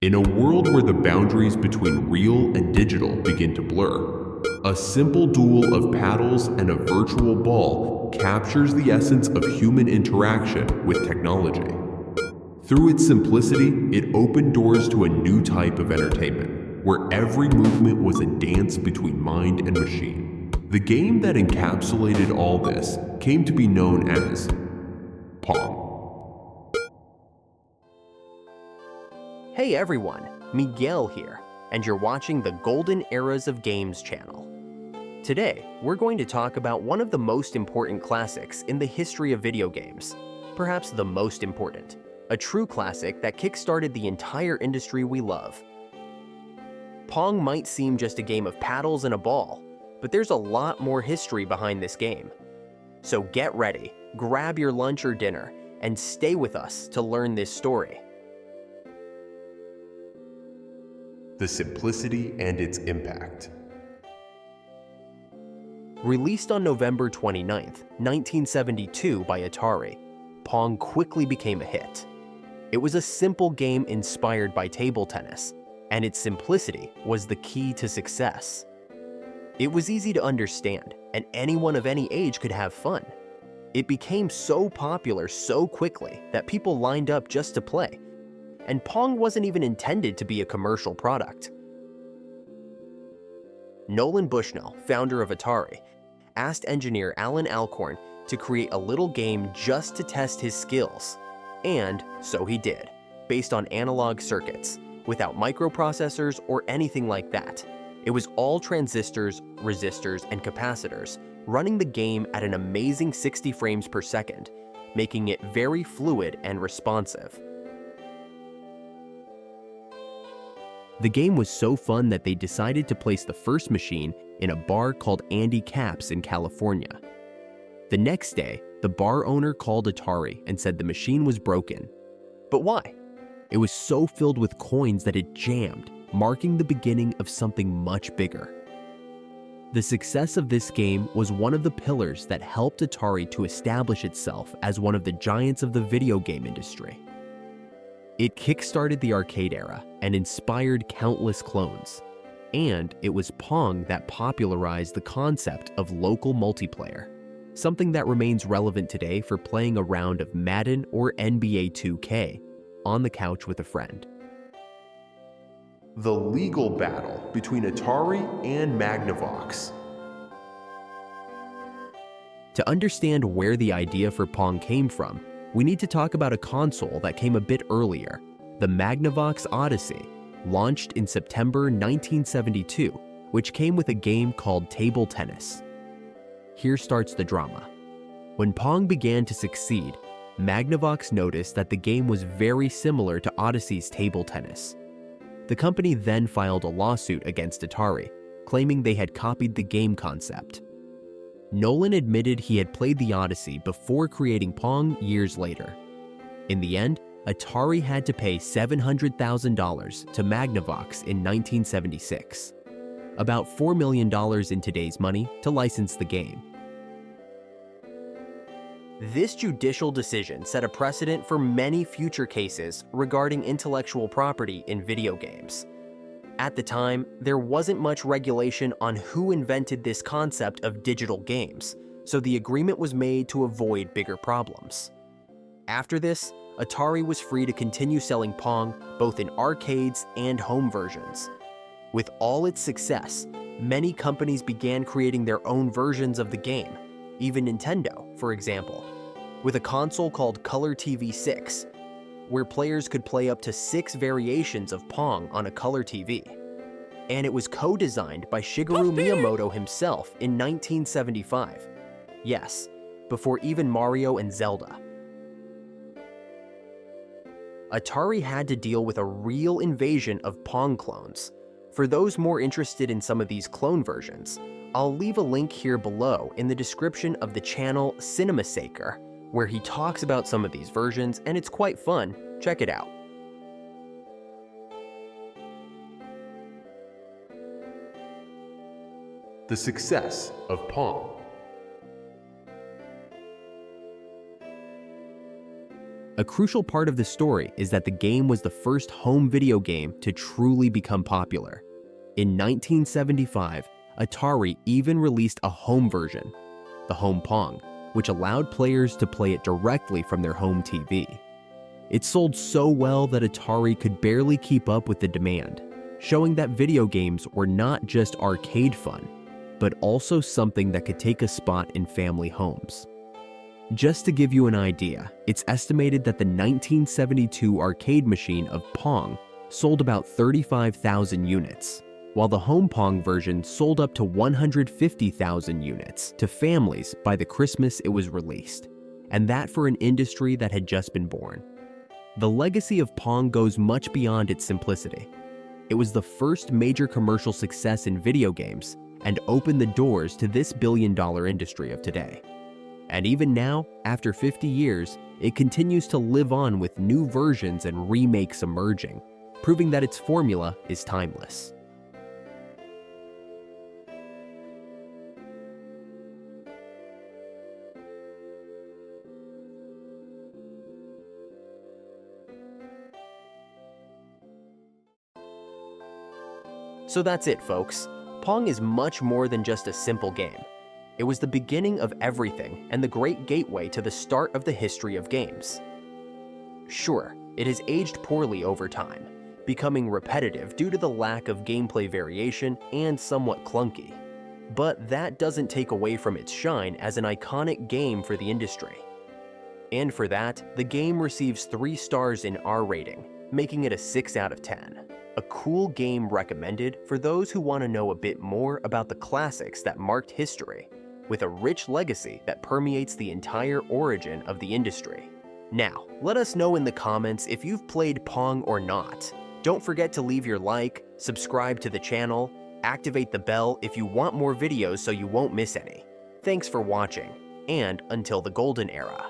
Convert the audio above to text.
In a world where the boundaries between real and digital begin to blur, a simple duel of paddles and a virtual ball captures the essence of human interaction with technology. Through its simplicity, it opened doors to a new type of entertainment, where every movement was a dance between mind and machine. The game that encapsulated all this came to be known as Pong. Hey everyone, Miguel here, and you're watching the Golden Eras of Games channel. Today, we're going to talk about one of the most important classics in the history of video games, perhaps the most important, a true classic that kickstarted the entire industry we love. Pong might seem just a game of paddles and a ball, but there's a lot more history behind this game. So get ready, grab your lunch or dinner, and stay with us to learn this story. The simplicity and its impact. Released on November 29, 1972 by Atari, Pong quickly became a hit. It was a simple game inspired by table tennis, and its simplicity was the key to success. It was easy to understand, and anyone of any age could have fun. It became so popular so quickly that people lined up just to play, and Pong wasn't even intended to be a commercial product. Nolan Bushnell, founder of Atari, asked engineer Alan Alcorn to create a little game just to test his skills, and so he did, based on analog circuits, without microprocessors or anything like that. It was all transistors, resistors, and capacitors, running the game at an amazing 60 frames per second, making it very fluid and responsive. The game was so fun that they decided to place the first machine in a bar called Andy Capp's in California. The next day, the bar owner called Atari and said the machine was broken. But why? It was so filled with coins that it jammed, marking the beginning of something much bigger. The success of this game was one of the pillars that helped Atari to establish itself as one of the giants of the video game industry. It kickstarted the arcade era and inspired countless clones. And it was Pong that popularized the concept of local multiplayer, something that remains relevant today for playing a round of Madden or NBA 2K on the couch with a friend. The legal battle between Atari and Magnavox. To understand where the idea for Pong came from, we need to talk about a console that came a bit earlier, the Magnavox Odyssey, launched in September 1972, which came with a game called Table Tennis. Here starts the drama. When Pong began to succeed, Magnavox noticed that the game was very similar to Odyssey's Table Tennis. The company then filed a lawsuit against Atari, claiming they had copied the game concept. Nolan admitted he had played the Odyssey before creating Pong years later. In the end, Atari had to pay $700,000 to Magnavox in 1976, about $4 million in today's money, to license the game. This judicial decision set a precedent for many future cases regarding intellectual property in video games. At the time, there wasn't much regulation on who invented this concept of digital games, so the agreement was made to avoid bigger problems. After this, Atari was free to continue selling Pong both in arcades and home versions. With all its success, many companies began creating their own versions of the game, even Nintendo, for example, with a console called Color TV 6, where players could play up to 6 variations of Pong on a color TV. And it was co-designed by Shigeru Miyamoto himself in 1975. Yes, before even Mario and Zelda. Atari had to deal with a real invasion of Pong clones. For those more interested in some of these clone versions, I'll leave a link here below in the description of the channel CinemaSaker, where he talks about some of these versions, and it's quite fun. Check it out. The success of Pong. A crucial part of the story is that the game was the first home video game to truly become popular. In 1975, Atari even released a home version, the home Pong, which allowed players to play it directly from their home TV. It sold so well that Atari could barely keep up with the demand, showing that video games were not just arcade fun, but also something that could take a spot in family homes. Just to give you an idea, it's estimated that the 1972 arcade machine of Pong sold about 35,000 units, while the home Pong version sold up to 150,000 units to families by the Christmas it was released, and that for an industry that had just been born. The legacy of Pong goes much beyond its simplicity. It was the first major commercial success in video games and opened the doors to this billion-dollar industry of today. And even now, after 50 years, it continues to live on with new versions and remakes emerging, proving that its formula is timeless. So that's it, folks. Pong is much more than just a simple game. It was the beginning of everything and the great gateway to the start of the history of games. Sure, it has aged poorly over time, becoming repetitive due to the lack of gameplay variation and somewhat clunky. But that doesn't take away from its shine as an iconic game for the industry. And for that, the game receives 3 stars in R rating, making it a 6 out of 10. A cool game recommended for those who want to know a bit more about the classics that marked history, with a rich legacy that permeates the entire origin of the industry. Now, let us know in the comments if you've played Pong or not. Don't forget to leave your like, subscribe to the channel, activate the bell if you want more videos so you won't miss any. Thanks for watching, and until the golden era.